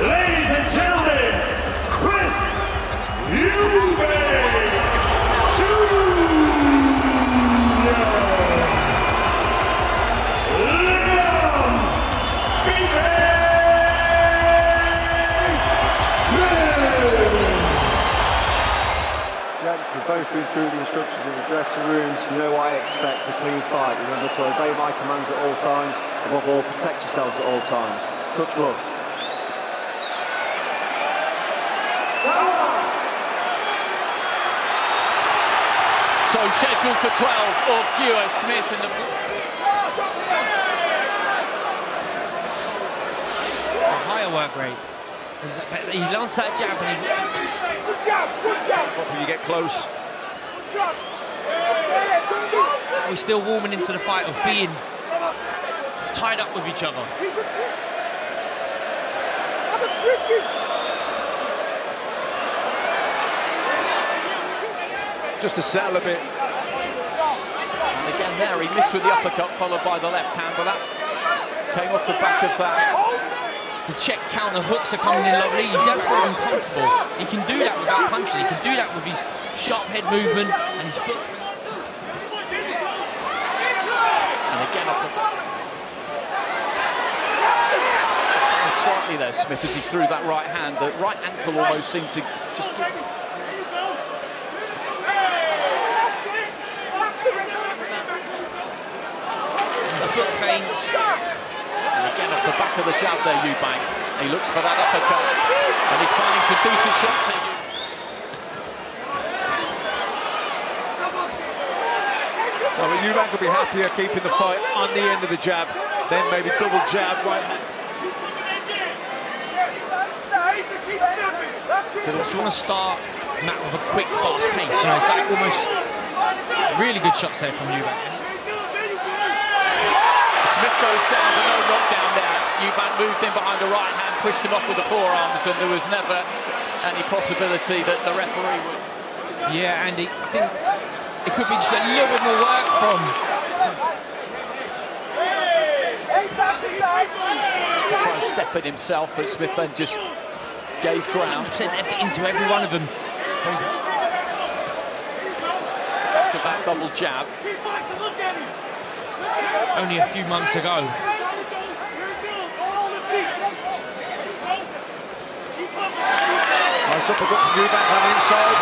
Ladies and gentlemen, Chris Eubank We've both been through the instructions in the dressing rooms. You know what I expect, a clean fight. Remember to obey my commands at all times. Above all, protect yourselves at all times. Touch gloves. So scheduled for 12 or fewer, Smith in the... A higher work rate. He launched that jab and he... When you get close. We're still warming into the fight of being tied up with each other. Just to settle a bit. And again there, he missed with the uppercut, followed by the left hand, but that came off the back of that. The check counter hooks are coming in lovely. That's very uncomfortable. He can do that without punching. He can do that with his sharp head movement and his foot. And again off the back. And slightly there, Smith, as he threw that right hand. The right ankle almost seemed to just give... His foot feints. And again off the back of the jab there, Eubank. He looks for that uppercut, and he's finding some decent shots here. Well, Eubank will be happier keeping the fight on the end of the jab, then maybe double jab, right hand. But also want to start Matt with a quick, fast pace. You know, it's like almost really good shots there from Eubank. Smith goes down, but no knockdown there. Eubank moved in behind the right hand, pushed him off with the forearms, and there was never any possibility that the referee would. Yeah, Andy, I think it could be just a little bit more work from... To try and step in himself, but Smith then just gave ground. 100% effort into every one of them. After that double jab. Only a few months ago. Nice uppercut from Eubank on the inside.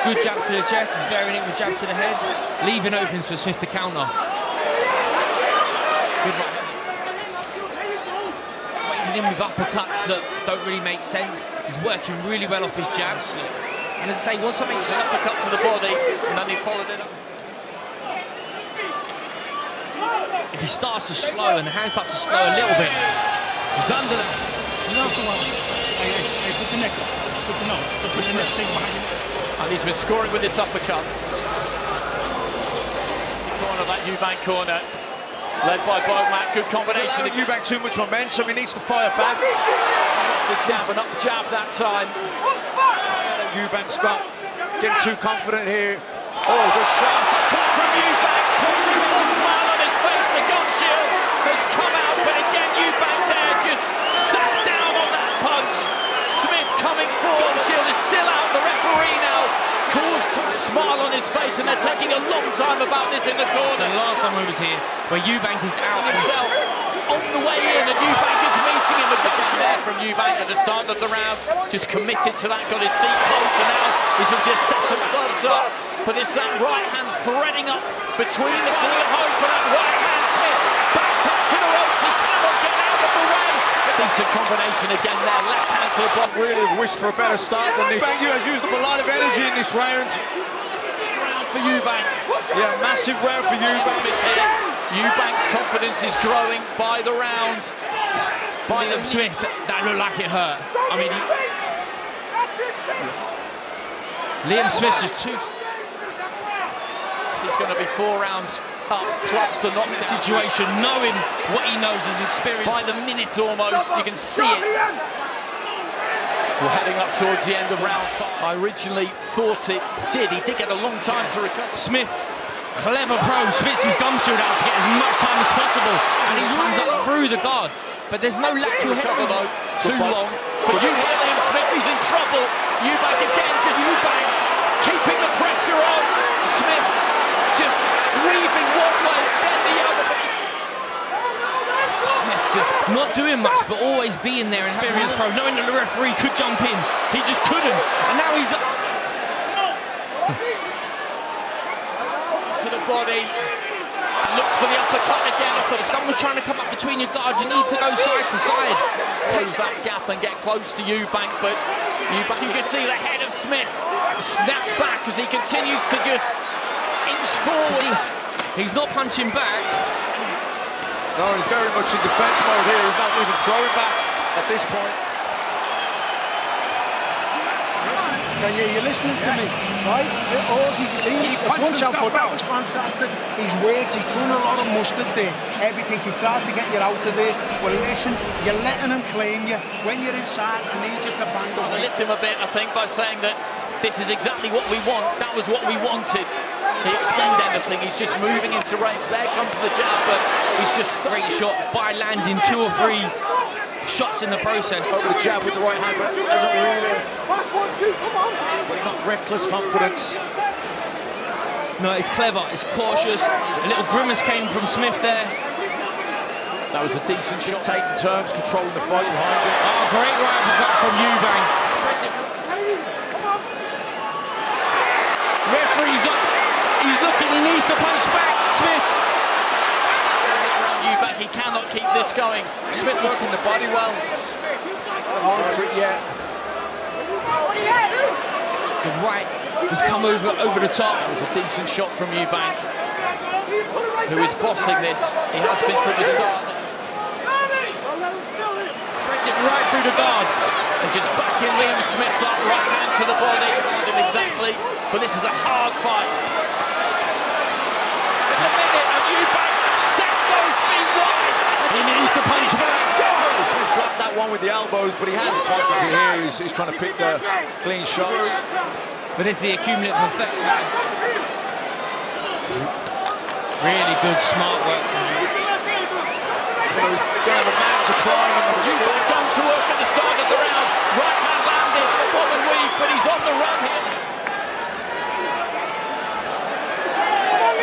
Good jab to the chest, he's varying it with jab to the head, leaving opens for Smith to counter. Good right. Waiting in with uppercuts that don't really make sense. He's working really well off his jabs. And as I say, once something's An uppercut to the body, and then he followed it up. if he starts to slow and the hand starts to slow a little bit, he's under that. And he's been scoring with this uppercut. Corner, that Eubank corner, led by Bowman. Good combination. Eubank too much momentum, he needs to fire back. The jab and up jab that time. Eubank's got getting too confident here. Oh, good shots. Cut from Eubank. Small smile on his face. The gun shield has come out, but again Eubank there just sat down on that punch. Smith coming forward. Shield is still out. The referee now calls to smile on his face, and they're taking a long time about this in the corner. The last time we was here, where Eubank is out Himself on the way in, and Eubank is meeting him. The gun there from Eubank at the start of the round, just committed to that, got his feet close, and now he's with this set of gloves up. But it's that right hand threading up between the bullet hole for that right hand. Smith backed up to the ropes, he cannot get out of the way. Decent combination again there, left hand to the bottom. Really wished for a better start than this. Eubank has used up a lot of energy in this round. Round for Eubank. Yeah, massive round for Eubank. Smith here. Eubank's confidence is growing by the round. by them. Smith, that looked like it hurt. I mean, Liam Smith's just too... He's going to be 4 rounds up, plus the knockdown situation, knowing what he knows as experience. By the minute almost, you can see it. We're heading up towards the end of round 5. I originally thought it did. He did get a long time to recover. Smith, clever pro, spits his gum shield out to get as much time as possible, and he runs up through the guard. but there's no lateral head Cover movement. though, too long. But you hear Liam Smith, he's in trouble. Eubank again, just Eubank keeping the pressure on. Smith just weaving one way, then the other. Smith just not doing much, but always being there. Experienced pro, knowing that the referee could jump in. He just couldn't. And now he's to the body. And looks for the uppercut again. if someone's trying to come up between your guards, you need to go side to side. Close that gap and get close to Eubank, but Eubank, you just see the head of Smith snap back as he continues to just inch forward. He's not punching back. No, he's very much in defence mode here. He's not even throwing back at this point. Yeah, you're listening to me, right? All he's seen, the punch output, that was fantastic. He's worked, he's done a lot of mustard there. Everything, he's tried to get you out of there. Well, listen, you're letting him claim you. When you're inside, I need you to bang Sort of licked him a bit, I think, by saying that this is exactly what we want. That was what we wanted. He explained anything. He's just moving into range. There comes the jab, but he's just Great shot by landing 2 or 3 shots in the process. Over the jab with the right hand, but doesn't really. But not reckless confidence. No, it's clever, it's cautious. A little grimace came from Smith there. that was a decent shot. Taking terms, controlling the fight behind it. Oh, great right uppercut from Eubank. Referee's up. He's looking, he needs to punch back. Smith. Eubank, he cannot keep this going. Smith was In the body well. Not on for it yet. The right has come over the top. That was a decent shot from Eubank, who is bossing this. He has been from the start. Threads it right through the guard. And just backing Liam Smith up, right hand to the body. Not him exactly, but this is a hard fight. A minute, and Eubank sets those feet wide. He needs to punch back. Let's go! Smith blocked that one with the elbows, but he has quantity here. He's trying to pick the clean shots. But it's the accumulative effect. Really good, smart work from you. Going to have a man to climb and the score. Eubank done to work at the start of the round. Right hand landed, bottom weave, but he's on the run here.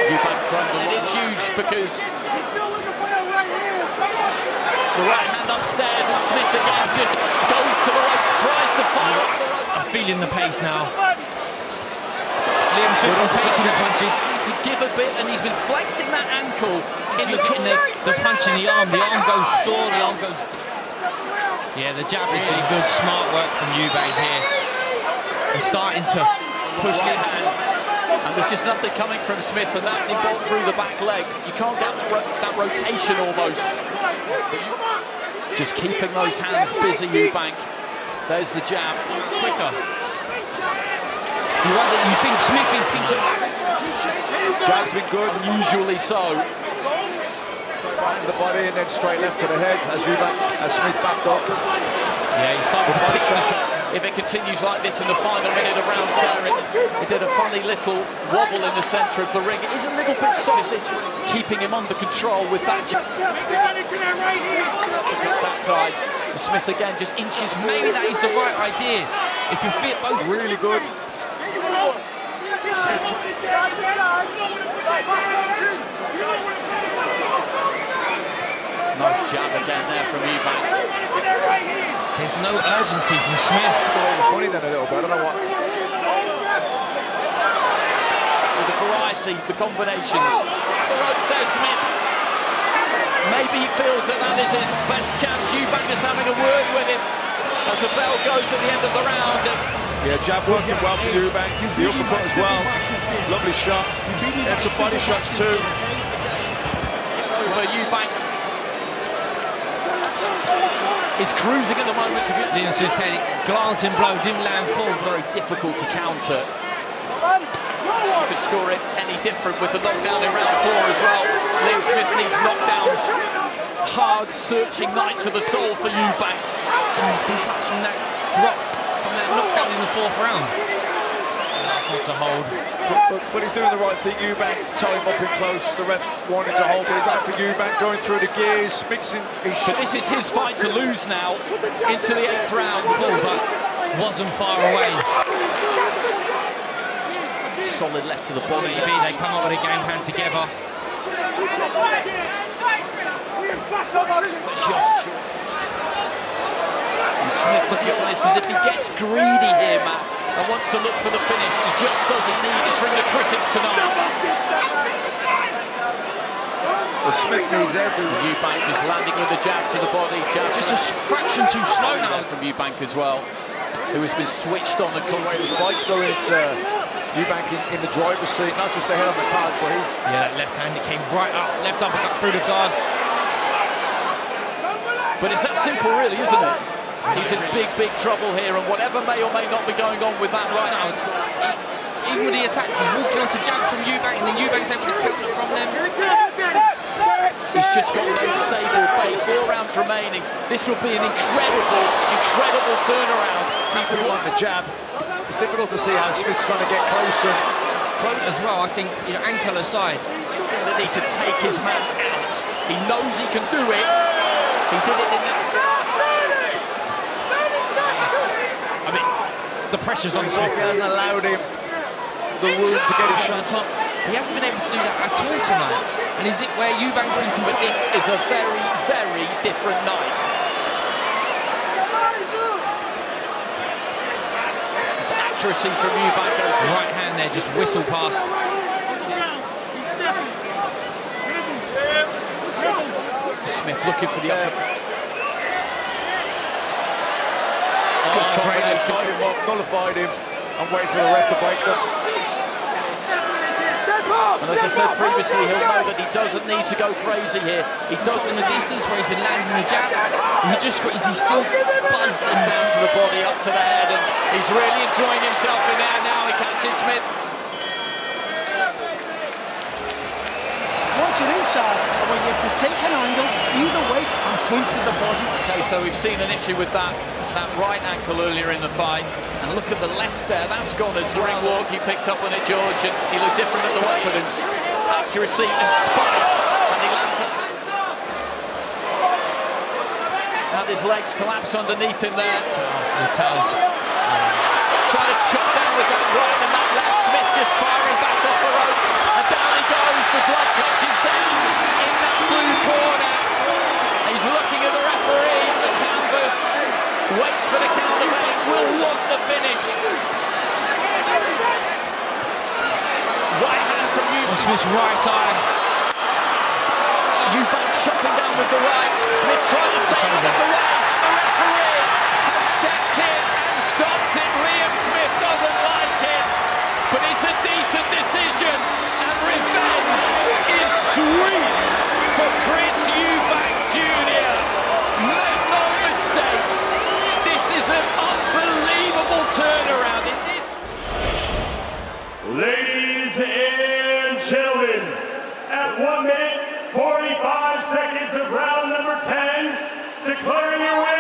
Eubank front, and it is huge because the right hand upstairs, and Smith again just goes to the ropes, tries to fire up the ropes. I'm feeling the pace now. Liam Smith taking the punches. To give a bit, and he's been flexing that ankle in the Getting the punch in the arm goes sore, the arm goes... Yeah, the jab is really good, smart work from Eubank here. He's starting to push right Liam Smith. hand. And there's just nothing coming from Smith, and that he bolt through the back leg. You can't get that rotation almost. Just keeping those hands busy, Eubank. There's the jab. Quicker. You think Smith is thinking... Jab's been good. Usually so. Straight right hand to the body and then straight left to the head as Smith backed up. Yeah, he's starting to pick the shot. If it continues like this in the final minute of round 7, he did a funny little wobble in the centre of the ring. It is a little bit soft, keeping him under control with that jab. That time, Smith again just inches forward. Maybe that is the right idea. If you fit both... Really good. Nice jab again there from Eubank. There's no urgency from Smith. Funny then a little bit. I don't know what. With the variety, the combinations. The ropes there, Smith. Maybe he feels that that is his best chance. Eubank is having a word with him as the bell goes at the end of the round. Yeah, jab working well for Eubank. The uppercut as well. Lovely shot. And some body shots too. Over Eubank is cruising at the moment. Liam Smith said it, glancing blow, didn't land full. Very difficult to counter. You could score it any different with the knockdown in round 4 as well. Liam Smith needs knockdowns. Hard, searching nights of the soul for Eubank. That's from that drop, from that knockdown in the 4th round. And that's not to hold. but he's doing the right thing. Eubank tie him up in close. The ref wanting to hold it back for Eubank, going through the gears, mixing his But shots. this is his fight to lose now into the 8th round. But wasn't far away. Solid left to the body. Maybe they come up with a game plan together. Just short. And Smith looking at this as if he gets greedy here, Matt, and wants to look for the finish. He just doesn't need to string the critics tonight. Well, Smith needs everyone. Eubank just landing with the jab to the body. Jab Just a fraction too slow now. from Eubank as well, who has been switched on the The way the constantly. spikes go into Eubank in the driver's seat, not just the head on the card, but he's... Yeah, that left hand, he came right up, left uppercut through the guard. But it's that simple, really, isn't it? He's in big, big trouble here, and whatever may or may not be going on with that right now, Even with the attacks, he's walking onto jabs from Eubank, and then Eubank's able to counter from them. he's just got no stable base. 4 rounds remaining. This will be an incredible, incredible turnaround. Keeping him on the jab. It's difficult to see how Smith's going to get closer. As well, I think, you know, ankle aside. He's going to need to take his man out. He knows he can do it. He did it in this... I mean, the pressure's on Smith. He hasn't allowed him the room to get his shot. He hasn't been able to do that at all tonight. And is it where Eubank's been But controlling? this is a very, very different night. The accuracy from Eubank goes Right hand there, just whistle past. Smith looking for the upper. Good combination. Tied him up, nullified him, and wait for the ref to break them. And as I said previously, he'll know that he doesn't need to go crazy here. He Does doesn't in the distance where he's been landing the jab. Is he still buzzed? He's down to the body, up to the head, and he's really enjoying himself in there now. He catches Smith. Once you're inside, I want you to take an angle, either way, and punch to the body. Okay, so we've seen an issue with that right ankle earlier in the fight. And look at the left there, that's gone as well. Ring walk, he picked up on it, George, and he looked different at the confidence, accuracy and spite. And he lands it. Had his legs collapse underneath him there. The toes. Trying to chop down with that right and that left. Smith just firing back off the ropes. And down he goes. The glove touches down in that blue corner. He's looking at the referee in the canvas. Waits for the count of 8. Will want the finish. Right hand from Eubank. Smith's right eye. Eubank chopping down with the right. Smith trying to stay out of the way. The referee has stepped in and stopped it. Liam Smith doesn't like it, but it's a decent decision, and revenge is sweet for Chris Eubank Jr. Make no mistake, this is an unbelievable turnaround in this. Ladies and gentlemen, at 1 minute, 45 seconds of round number 10, declaring your winner.